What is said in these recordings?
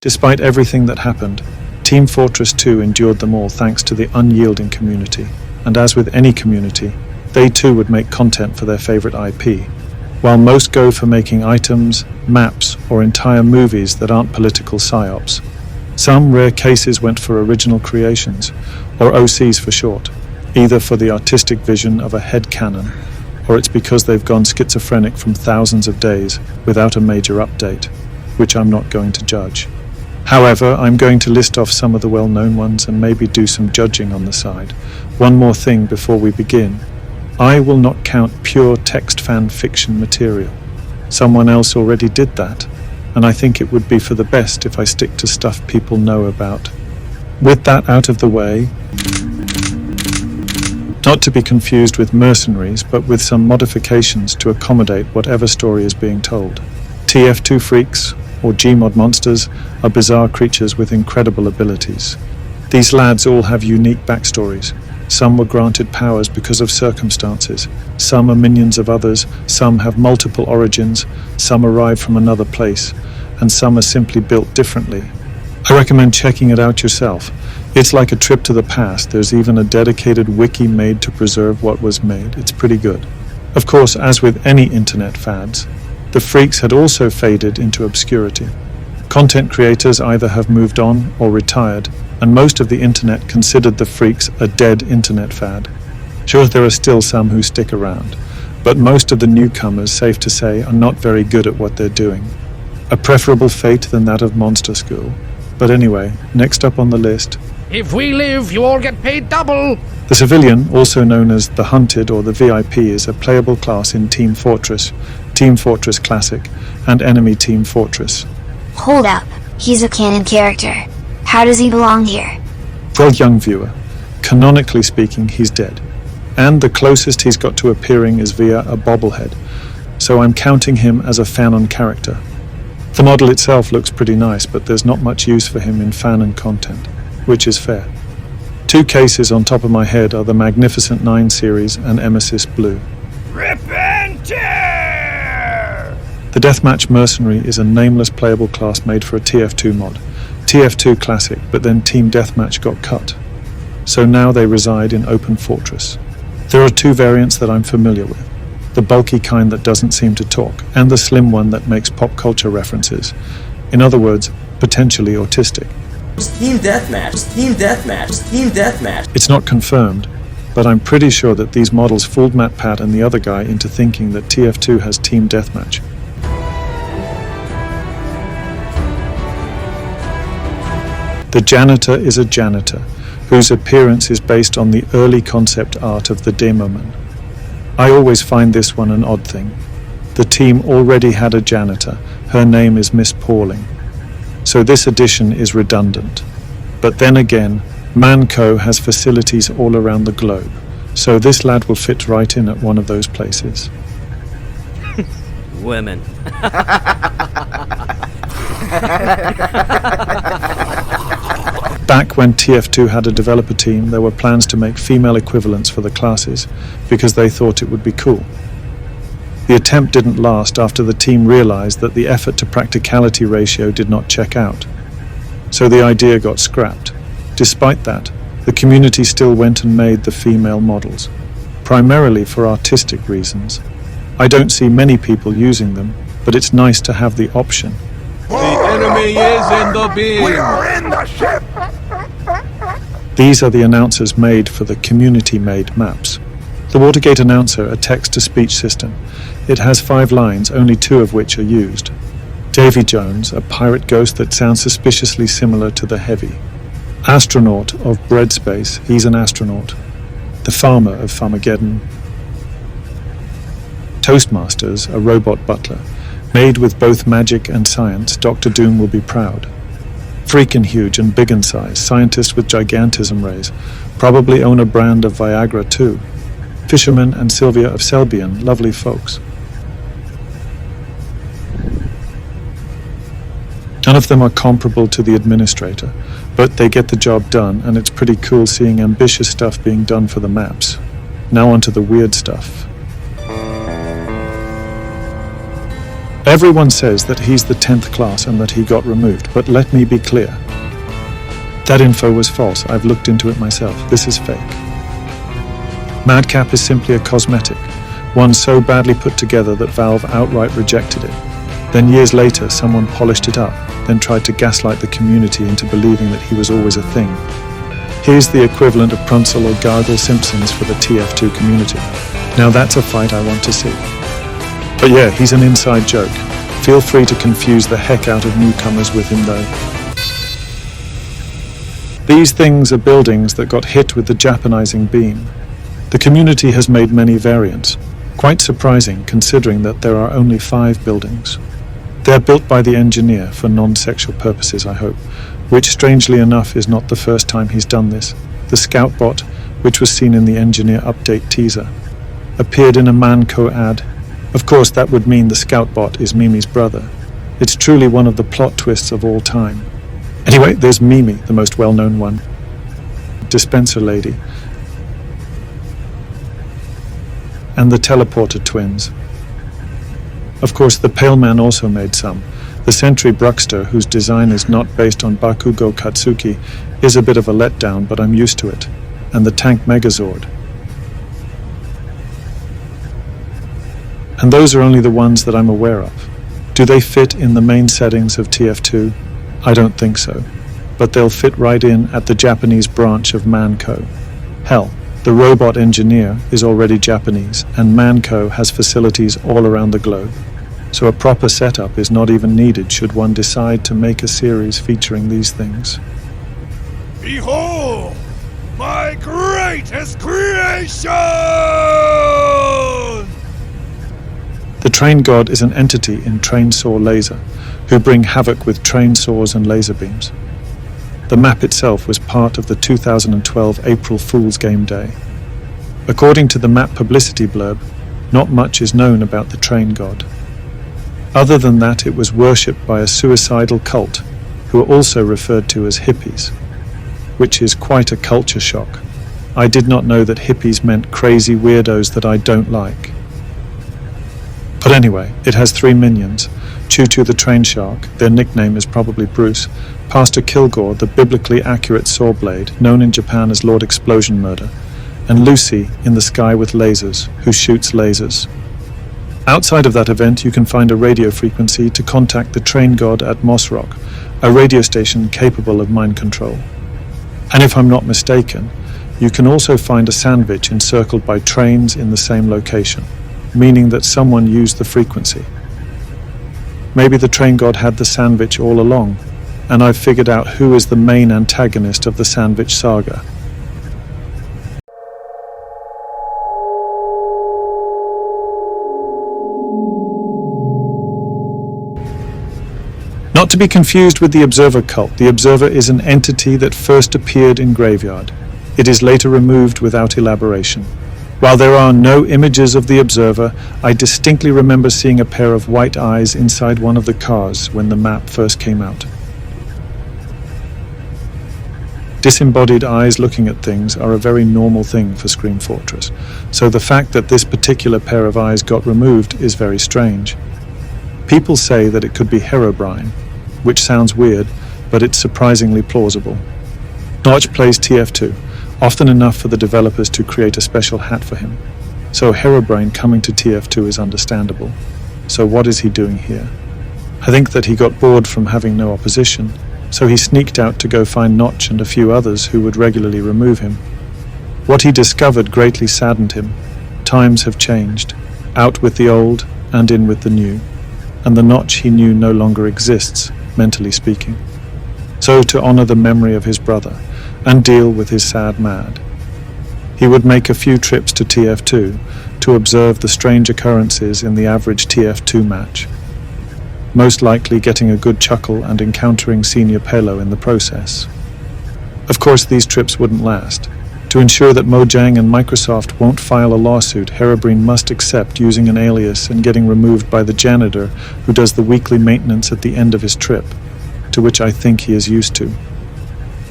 Despite everything that happened, Team Fortress 2 endured them all thanks to the unyielding community, and as with any community, they too would make content for their favorite IP, while most go for making items, maps, or entire movies that aren't political psyops. Some rare cases went for original creations, or OCs for short, either for the artistic vision of a headcanon, or it's because they've gone schizophrenic from thousands of days without a major update, which I'm not going to judge. However, I'm going to list off some of the well-known ones and maybe do some judging on the side. One more thing before we begin. I will not count pure text fan fiction material. Someone else already did that, and I think it would be for the best if I stick to stuff people know about. With that out of the way, not to be confused with mercenaries, but with some modifications to accommodate whatever story is being told. TF2 freaks, or Gmod monsters, are bizarre creatures with incredible abilities. These lads all have unique backstories. Some were granted powers because of circumstances, some are minions of others, some have multiple origins, some arrive from another place, and some are simply built differently. I recommend checking it out yourself. It's like a trip to the past. There's even a dedicated wiki made to preserve what was made. It's pretty good. Of course, as with any internet fads, the freaks had also faded into obscurity. Content creators either have moved on or retired, and most of the internet considered the freaks a dead internet fad. Sure, there are still some who stick around, but most of the newcomers, safe to say, are not very good at what they're doing. A preferable fate than that of Monster School. But anyway, next up on the list. If we live, you all get paid double! The Civilian, also known as the Hunted or the VIP, is a playable class in Team Fortress Classic, and Enemy Team Fortress. Hold up, he's a canon character. How does he belong here? Well, young viewer, canonically speaking, he's dead. And the closest he's got to appearing is via a bobblehead, so I'm counting him as a Fanon character. The model itself looks pretty nice, but there's not much use for him in Fanon content, which is fair. Two cases on top of my head are the Magnificent 9 series and Emesis Blue. Rip and tear! The Deathmatch Mercenary is a nameless playable class made for a TF2 mod. TF2 Classic, but then Team Deathmatch got cut. So now they reside in Open Fortress. There are two variants that I'm familiar with. The bulky kind that doesn't seem to talk, and the slim one that makes pop culture references. In other words, potentially autistic. Team Deathmatch, Team Deathmatch, Team Deathmatch. It's not confirmed, but I'm pretty sure that these models fooled MatPat and the other guy into thinking that TF2 has Team Deathmatch. The Janitor is a janitor, whose appearance is based on the early concept art of the Demoman. I always find this one an odd thing. The team already had a janitor. Her name is Miss Pauling. So this edition is redundant. But then again, Manco has facilities all around the globe, so this lad will fit right in at one of those places. Women. Back when TF2 had a developer team, there were plans to make female equivalents for the classes because they thought it would be cool. The attempt didn't last after the team realized that the effort to practicality ratio did not check out. So the idea got scrapped. Despite that, the community still went and made the female models, primarily for artistic reasons. I don't see many people using them, but it's nice to have the option. The enemy is in the beam! We are in the ship! These are the announcers made for the community-made maps. The Watergate announcer, a text-to-speech system. It has 5 lines, only 2 of which are used. Davy Jones, a pirate ghost that sounds suspiciously similar to the Heavy. Astronaut of Bread Space, he's an astronaut. The Farmer of Farmageddon. Toastmasters, a robot butler. Made with both magic and science, Dr. Doom will be proud. Freakin' huge and big in size, scientist with gigantism rays. Probably own a brand of Viagra too. Fisherman and Sylvia of Selbian, lovely folks. None of them are comparable to the administrator, but they get the job done, and it's pretty cool seeing ambitious stuff being done for the maps. Now onto the weird stuff. Everyone says that he's the 10th class and that he got removed, but let me be clear. That info was false. I've looked into it myself. This is fake. Madcap is simply a cosmetic, one so badly put together that Valve outright rejected it. Then years later, someone polished it up, then tried to gaslight the community into believing that he was always a thing. Here's the equivalent of Prunsel or Gargle Simpsons for the TF2 community. Now that's a fight I want to see. But yeah, he's an inside joke. Feel free to confuse the heck out of newcomers with him though. These things are buildings that got hit with the Japanizing beam. The community has made many variants. Quite surprising considering that there are only 5 buildings. They're built by the engineer for non-sexual purposes, I hope, which strangely enough is not the first time he's done this. The Scout bot, which was seen in the engineer update teaser, appeared in a Manco ad. Of course, that would mean the Scout bot is Mimi's brother. It's truly one of the plot twists of all time. Anyway, there's Mimi, the most well-known one. Dispenser Lady. And the Teleporter twins. Of course, the Pale Man also made some. The Sentry Bruckster, whose design is not based on Bakugo Katsuki, is a bit of a letdown, but I'm used to it. And the Tank Megazord. And those are only the ones that I'm aware of. Do they fit in the main settings of TF2? I don't think so. But they'll fit right in at the Japanese branch of Manco. Hell, the robot engineer is already Japanese, and Manco has facilities all around the globe. So a proper setup is not even needed should one decide to make a series featuring these things. Behold, my greatest creation! The Train God is an entity in Train Saw Laser, who bring havoc with train saws and laser beams. The map itself was part of the 2012 April Fool's Game Day. According to the map publicity blurb, not much is known about the Train God. Other than that, it was worshipped by a suicidal cult, who are also referred to as hippies, which is quite a culture shock. I did not know that hippies meant crazy weirdos that I don't like. But anyway, it has 3 minions. Choo-Choo the Train Shark, their nickname is probably Bruce, Pastor Kilgore, the biblically accurate saw blade, known in Japan as Lord Explosion Murder, and Lucy in the sky with lasers, who shoots lasers. Outside of that event, you can find a radio frequency to contact the Train God at Moss Rock, a radio station capable of mind control. And if I'm not mistaken, you can also find a sandwich encircled by trains in the same location, meaning that someone used the frequency. Maybe the Train God had the sandwich all along, and I've figured out who is the main antagonist of the sandwich saga. Not to be confused with the Observer cult, the Observer is an entity that first appeared in Graveyard. It is later removed without elaboration. While there are no images of the Observer, I distinctly remember seeing a pair of white eyes inside one of the cars when the map first came out. Disembodied eyes looking at things are a very normal thing for Scream Fortress, so the fact that this particular pair of eyes got removed is very strange. People say that it could be Herobrine, which sounds weird, but it's surprisingly plausible. Notch plays TF2, often enough for the developers to create a special hat for him. So Herobrine coming to TF2 is understandable. So what is he doing here? I think that he got bored from having no opposition, so he sneaked out to go find Notch and a few others who would regularly remove him. What he discovered greatly saddened him. Times have changed, out with the old and in with the new, and the Notch he knew no longer exists, mentally speaking. So to honor the memory of his brother, and deal with his sad mad, he would make a few trips to TF2 to observe the strange occurrences in the average TF2 match, most likely getting a good chuckle and encountering Senior Pelo in the process. Of course, these trips wouldn't last. To ensure that Mojang and Microsoft won't file a lawsuit, Herobrine must accept using an alias and getting removed by the Janitor, who does the weekly maintenance at the end of his trip, to which I think he is used to.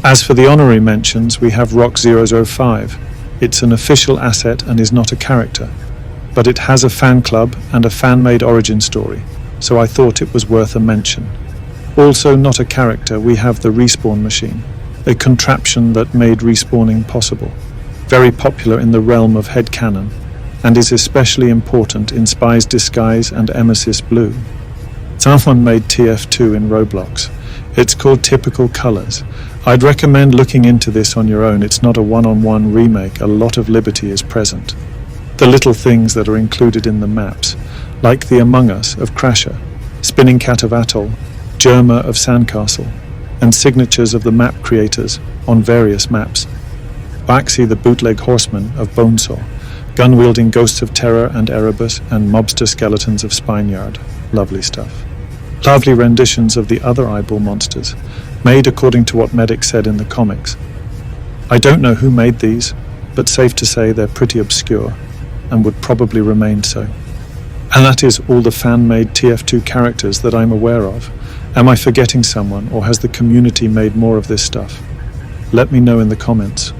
As for the honorary mentions, we have Rock 005. It's an official asset and is not a character, but it has a fan club and a fan-made origin story, so I thought it was worth a mention. Also, not a character, we have the respawn machine, a contraption that made respawning possible. Very popular in the realm of headcanon, and is especially important in Spy's Disguise and Emesis Blue. Someone made TF2 in Roblox. It's called Typical Colors. I'd recommend looking into this on your own. It's not a one-on-one remake, a lot of liberty is present. The little things that are included in the maps, like the Among Us of Crasher, Spinning Cat of Atoll, Germa of Sandcastle, and signatures of the map creators on various maps. Baxi the bootleg horseman of Bonesaw, gun-wielding ghosts of Terror and Erebus, and mobster skeletons of Spineyard. Lovely stuff. Lovely renditions of the other eyeball monsters, made according to what Medic said in the comics. I don't know who made these, but safe to say they're pretty obscure, and would probably remain so. And that is all the fan-made TF2 characters that I'm aware of. Am I forgetting someone, or has the community made more of this stuff? Let me know in the comments.